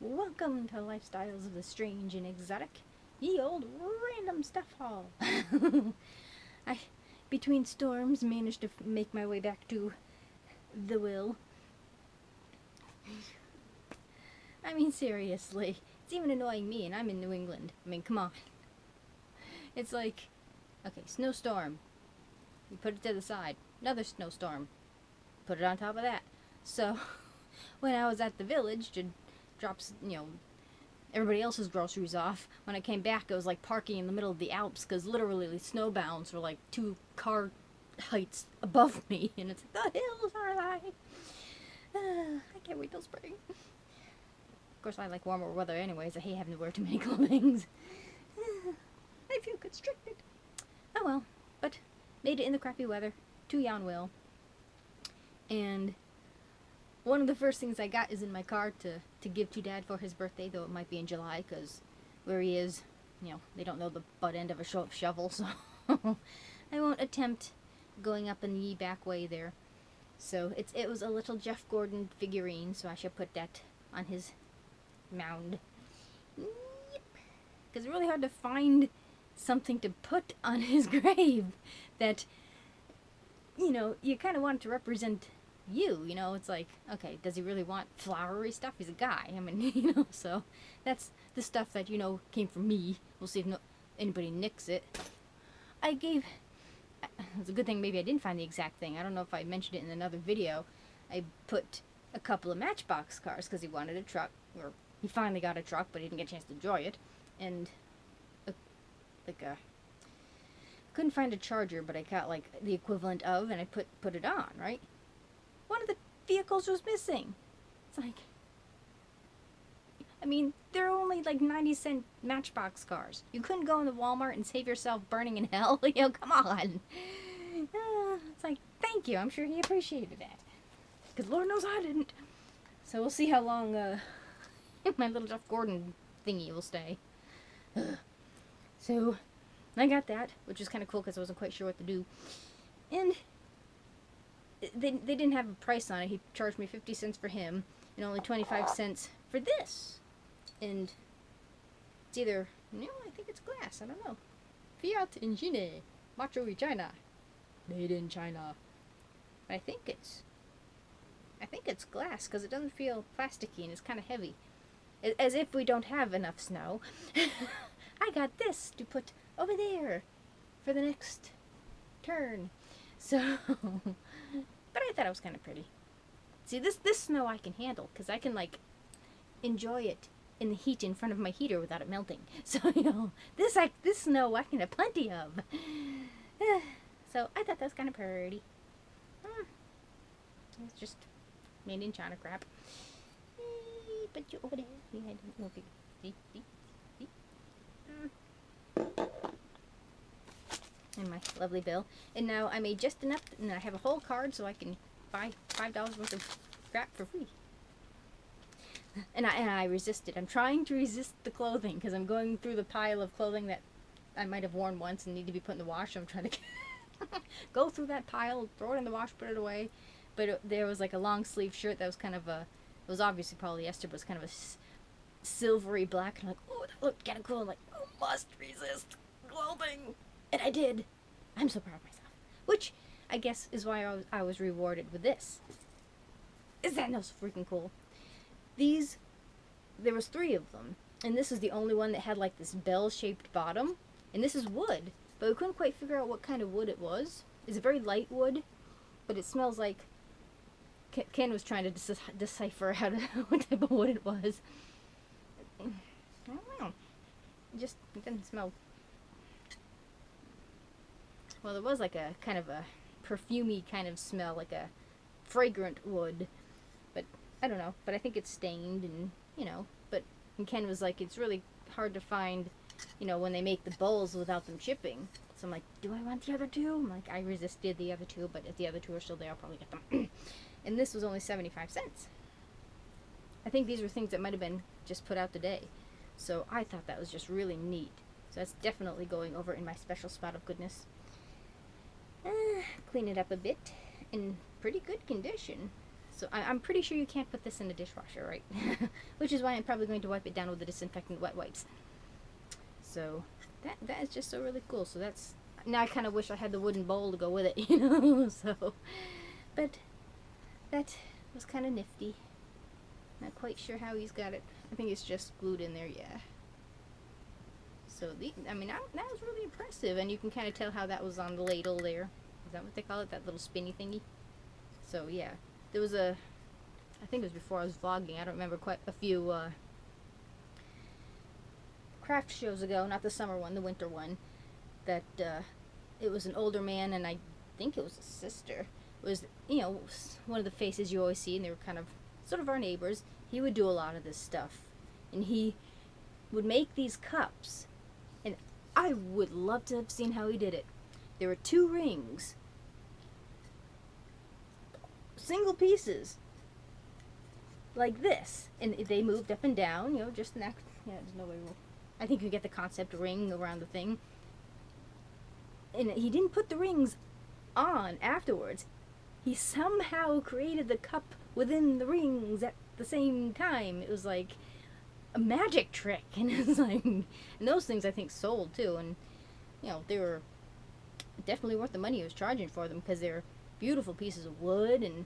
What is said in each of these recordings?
Welcome to Lifestyles of the Strange and Exotic, ye old random stuff haul. I, between storms, managed to make my way back to the will. I mean, seriously, it's even annoying me, and I'm in New England. I mean, come on. It's like, okay, snowstorm. You put it to the side. Another snowstorm. Put it on top of that. So, when I was at the village to drops, everybody else's groceries off. When I came back, it was like parking in the middle of the Alps because literally the snowbounds were like 2 car heights above me, and it's like, the hills are alive. I can't wait till spring. Of course, I like warmer weather anyways. I hate having to wear too many clothing. I feel constricted. Oh well, but made it in the crappy weather to Yanwil, and one of the first things I got is in my car to give to Dad for his birthday, though it might be in July, because where he is, they don't know the butt end of a shovel, so I won't attempt going up in the back way there. So it was a little Jeff Gordon figurine, so I should put that on his mound. Yep. Because it's really hard to find something to put on his grave that, you kind of want to represent you, it's like, okay, does he really want flowery stuff? He's a guy. I mean, so that's the stuff that, came from me. We'll see if anybody nicks it. It's a good thing maybe I didn't find the exact thing. I don't know if I mentioned it in another video. I put a couple of Matchbox cars because he wanted a truck, or he finally got a truck, but he didn't get a chance to enjoy it. And couldn't find a charger, but I got like the equivalent of, and I put it on, right? One of the vehicles was missing. It's like, I mean, they're only like 90-cent Matchbox cars. You couldn't go into Walmart and save yourself burning in hell? Come on. It's like, thank you. I'm sure he appreciated that. Because Lord knows I didn't. So we'll see how long my little Jeff Gordon thingy will stay. So I got that, which is kind of cool because I wasn't quite sure what to do. And they didn't have a price on it. He charged me 50 cents for him and only 25 cents for this. And it's either, I think it's glass. I don't know. Fiat Engine, Macho China, made in China. But I think it's glass because it doesn't feel plasticky and it's kind of heavy. As if we don't have enough snow. I got this to put over there for the next turn. So, but I thought it was kind of pretty. See, this snow I can handle because I can enjoy it in the heat in front of my heater without it melting. So this snow I can have plenty of. So I thought that was kind of pretty. It's just made in China crap. But you over there, I don't know if you see. And my lovely bill. And now I made just enough, and I have a whole card so I can buy $5 worth of crap for free. And I resisted. I'm trying to resist the clothing because I'm going through the pile of clothing that I might have worn once and need to be put in the wash. So I'm trying to go through that pile, throw it in the wash, put it away. But there was like a long sleeve shirt that was kind of it was obviously polyester, but it was kind of a silvery black. And I'm like, oh, that looked kind of cool. I'm like, oh, must resist clothing. And I did. I'm so proud of myself. Which, I guess, is why I was rewarded with this. Is that no so freaking cool? There was 3 of them. And this is the only one that had like this bell-shaped bottom. And this is wood. But we couldn't quite figure out what kind of wood it was. It's a very light wood. But it smells like... Ken was trying to decipher what type of wood it was. I don't know. It didn't smell... Well, there was like a kind of a perfumey kind of smell, like a fragrant wood. But I don't know. But I think it's stained and, and Ken was like, it's really hard to find, when they make the bowls without them shipping. So I'm like, do I want the other 2? I'm like, I resisted the other 2, but if the other 2 are still there, I'll probably get them. And this was only 75 cents. I think these were things that might have been just put out today. So I thought that was just really neat. So that's definitely going over in my special spot of goodness. Clean it up a bit. In pretty good condition. So I'm pretty sure you can't put this in the dishwasher, right? Which is why I'm probably going to wipe it down with the disinfectant wet wipes. So that is just so really cool. So that's, now I kind of wish I had the wooden bowl to go with it, you know. So, but that was kind of nifty. Not quite sure how he's got it. I think it's just glued in there, yeah. So I mean, that was really impressive, and you can kind of tell how that was on the ladle there. Is that what they call it? That little spinny thingy? So yeah, there was I think it was before I was vlogging, I don't remember, quite a few craft shows ago, not the summer one, the winter one, that it was an older man, and I think it was a sister. It was, you know, one of the faces you always see, and they were kind of sort of our neighbors. He would do a lot of this stuff, and he would make these cups, and I would love to have seen how he did it. There were 2 rings, single pieces, like this, and they moved up and down, you know, just an act. Yeah, there's no way. I think you get the concept, ring around the thing. And he didn't put the rings on afterwards. He somehow created the cup within the rings at the same time. It was like a magic trick, and it's like, and those things I think sold too, and you know, they were definitely worth the money he was charging for them, because they're beautiful pieces of wood, and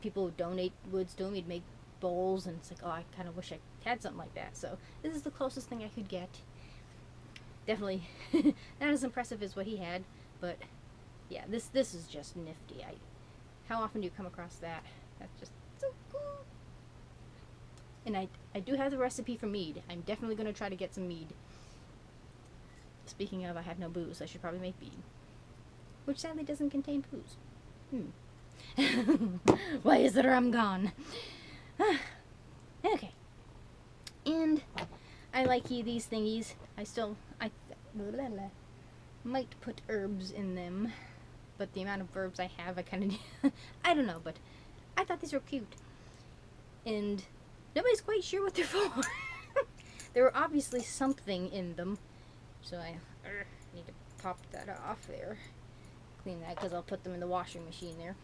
people would donate woods to him. He'd make bowls, and it's like, oh, I kind of wish I had something like that. So this is the closest thing I could get. Definitely not as impressive as what he had, but yeah, this is just nifty. How often do you come across that? That's just so cool. And I do have the recipe for mead. I'm definitely going to try to get some mead. Speaking of, I have no booze. I should probably make mead, which sadly doesn't contain booze. Why is the rum gone? Okay. And I like these thingies. I might put herbs in them, but the amount of herbs I have, I kind of I don't know, but I thought these were cute, and nobody's quite sure what they're for. There were obviously something in them, so I need to pop that off there, clean that, because I'll put them in the washing machine there.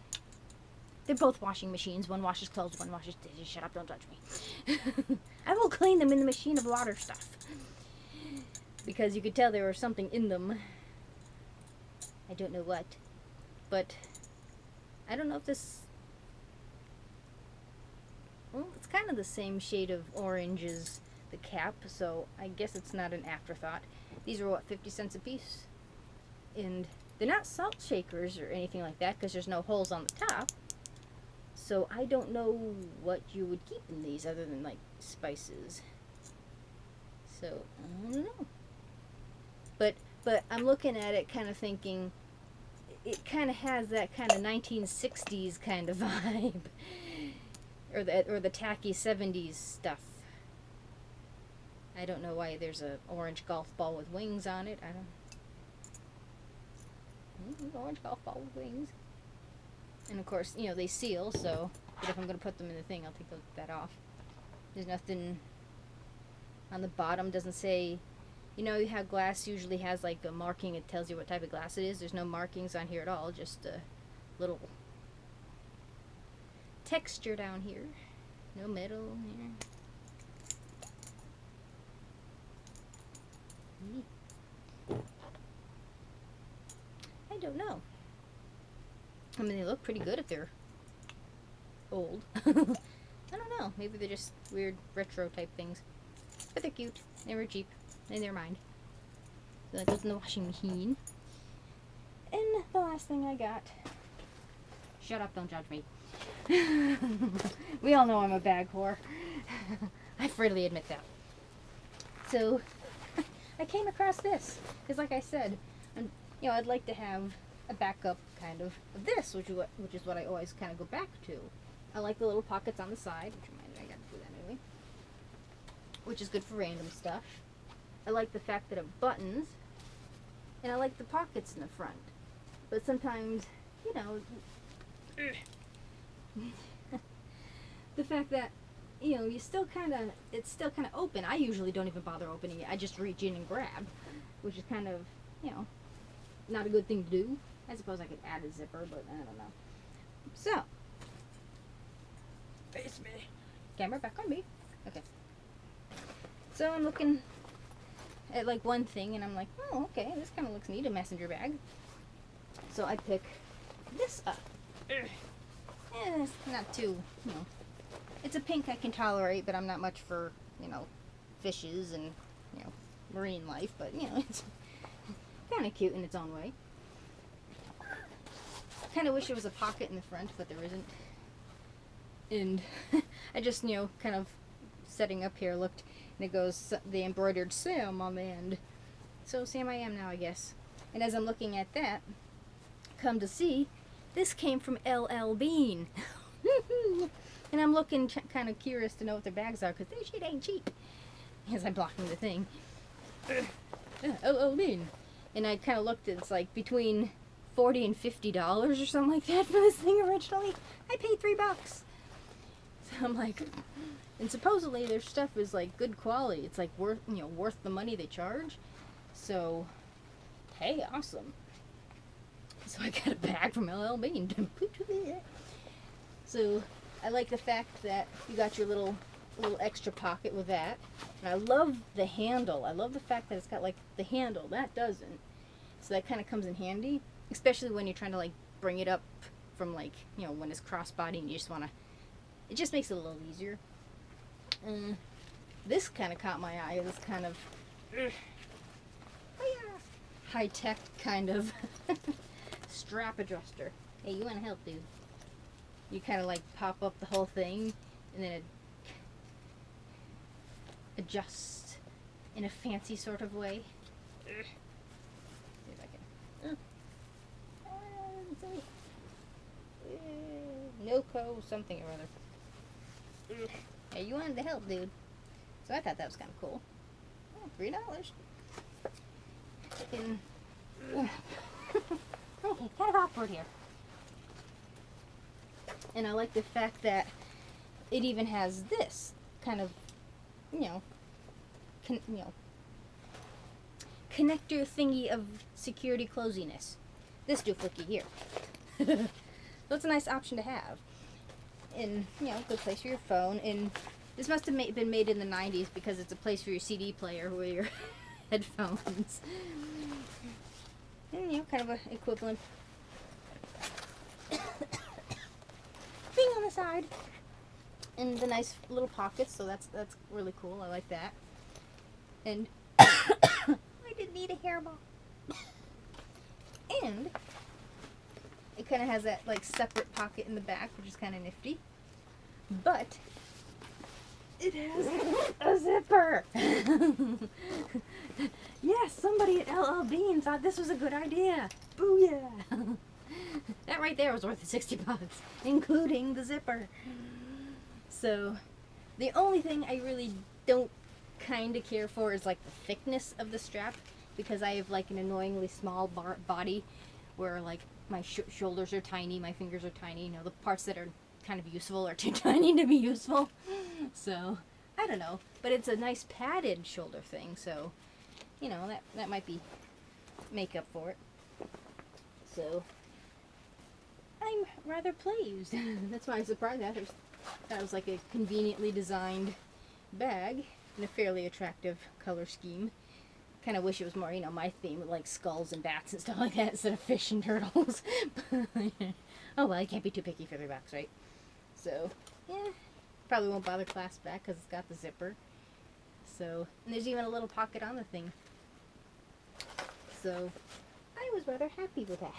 They're both washing machines. One washes clothes, one washes dishes. Shut up, don't judge me. I will clean them in the machine of water stuff, because you could tell there was something in them. I don't know what, but I don't know if this, well, it's kind of the same shade of orange as the cap, so I guess it's not an afterthought. These are, what, 50 cents a piece? And they're not salt shakers or anything like that, because there's no holes on the top. So I don't know what you would keep in these other than, like, spices. So, I don't know. But I'm looking at it kind of thinking, it kind of has that kind of 1960s kind of vibe. Or the tacky 70s stuff. I don't know why there's an orange golf ball with wings on it. I don't... Orange golf ball with wings. And of course, you know, they seal, so but if I'm going to put them in the thing, I'll take that off. There's nothing on the bottom, doesn't say, you know how glass usually has like a marking, it tells you what type of glass it is. There's no markings on here at all, just a little texture down here. No metal here. I don't know. I mean, they look pretty good if they're old. I don't know. Maybe they're just weird retro type things. But they're cute. They were cheap. And they're mine. So that goes in the washing machine. And the last thing I got. Shut up, don't judge me. We all know I'm a bag whore. I freely admit that. So, I came across this. Because like I said, you know, I'd like to have a backup kind of this, which is what I always kind of go back to. I like the little pockets on the side, which reminds me I gotta do that anyway, which is good for random stuff. I like the fact that it buttons, and I like the pockets in the front. But sometimes, you know, the fact that, you know, it's still kind of open. I usually don't even bother opening it. I just reach in and grab, which is kind of, you know, not a good thing to do. I suppose I could add a zipper, but I don't know. So, Face me. Camera back on me. Okay. So I'm looking at like one thing and I'm like, oh, okay, this kind of looks neat, a messenger bag. So I pick this up. It's not too, you know, it's a pink I can tolerate, but I'm not much for, you know, fishes and, you know, marine life, but, you know, it's kind of cute in its own way. Kind of wish there was a pocket in the front, but there isn't. And I just, you know, kind of setting up here, looked, and it goes, the embroidered Sam on the end. So Sam I am now, I guess. And as I'm looking at that, come to see, this came from LL Bean. And I'm looking kind of curious to know what their bags are, because their shit ain't cheap. As I'm blocking the thing. LL Bean. And I kind of looked, it's like between $40 and $50 or something like that for this thing originally. I paid $3. So I'm like, and supposedly their stuff is like good quality. It's like worth, you know, worth the money they charge. So, hey, awesome. So I got a bag from LL Bean. So I like the fact that you got your little extra pocket with that. And I love the handle. I love the fact that it's got like the handle. That doesn't. So that kind of comes in handy, especially when you're trying to like bring it up from like, you know, when it's crossbody and you just want to, it just makes it a little easier. This kind of caught my eye. This kind of high-tech kind of strap adjuster. Hey, you want to help, dude? You kind of like pop up the whole thing and then it adjusts in a fancy sort of way. See if I can. Noco something or other. Hey, you wanted to help, dude. So I thought that was kind of cool. Oh, $3. And, okay, kind of awkward here. And I like the fact that it even has this kind of, you know, connector thingy of security closiness. This doohickey here. So it's a nice option to have. And, you know, good place for your phone. And this must have been made in the 90s because it's a place for your CD player with your headphones. And, you know, kind of an equivalent thing on the side. And the nice little pockets, so that's really cool. I like that. And I didn't need a hairball. And it kind of has that like separate pocket in the back, which is kind of nifty. But it has a zipper. Yes, somebody at LL Bean thought this was a good idea. Booyah! That right there was worth $60, including the zipper. So, the only thing I really don't kind of care for is like the thickness of the strap, because I have like an annoyingly small body where like my shoulders are tiny, my fingers are tiny, you know, the parts that are kind of useful are too tiny to be useful. So, I don't know, but it's a nice padded shoulder thing, so, you know, that might be make up for it. So, I'm rather pleased. That's why I'm surprised that was like a conveniently designed bag in a fairly attractive color scheme. Kind of wish it was more, you know, my theme with like skulls and bats and stuff like that instead of fish and turtles. Oh well, I can't be too picky for $3, right? So, yeah, probably won't bother clasp back because it's got the zipper. So, and there's even a little pocket on the thing. So, I was rather happy with that.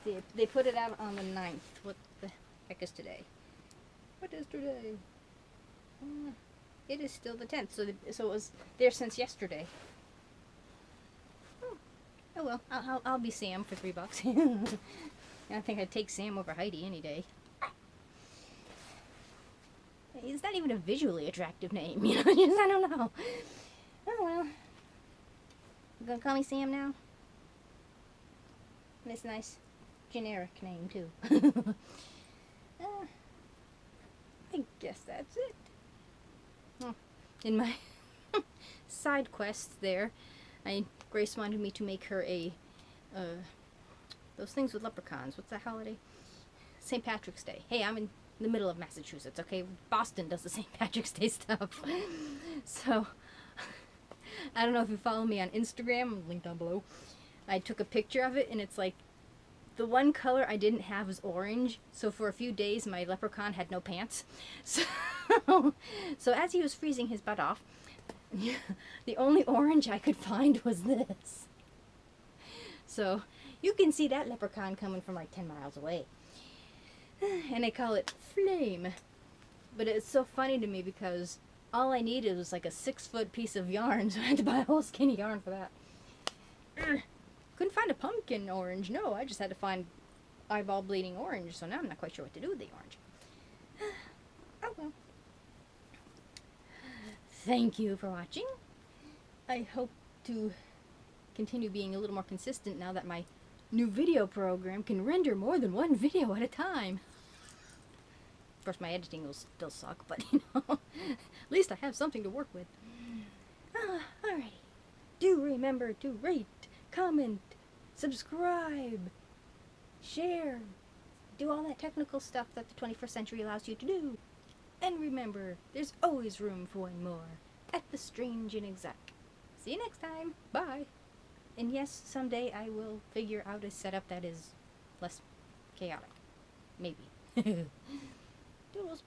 See, they put it out on the 9th. What the heck is today? What is today? It is still the 10th, so it was there since yesterday. Oh well, I'll be Sam for $3. I think I'd take Sam over Heidi any day. It's not even a visually attractive name, you know. I don't know. Oh well. You gonna call me Sam now? It's a nice generic name too. I guess that's it. Oh, in my side quests there, Grace wanted me to make her a, those things with leprechauns. What's that holiday? St. Patrick's Day. Hey, I'm in in the middle of Massachusetts, okay? Boston does the St. Patrick's Day stuff. So, I don't know if you follow me on Instagram, link down below. I took a picture of it, and it's like, the one color I didn't have was orange, so for a few days my leprechaun had no pants. So as he was freezing his butt off, the only orange I could find was this. So, you can see that leprechaun coming from like 10 miles away. And they call it Flame. But it's so funny to me because all I needed was like a 6-foot piece of yarn, so I had to buy a whole skinny yarn for that. Couldn't find a pumpkin orange, no, I just had to find eyeball bleeding orange, so now I'm not quite sure what to do with the orange. Oh well. Thank you for watching. I hope to continue being a little more consistent now that my new video program can render more than one video at a time. Of course, my editing will still suck, but you know, at least I have something to work with. Alrighty. Do remember to rate, comment, subscribe, share, do all that technical stuff that the 21st century allows you to do. And remember, there's always room for one more at the Strange and Exotic. See you next time. Bye. And yes, someday I will figure out a setup that is less chaotic. Maybe. Doodles.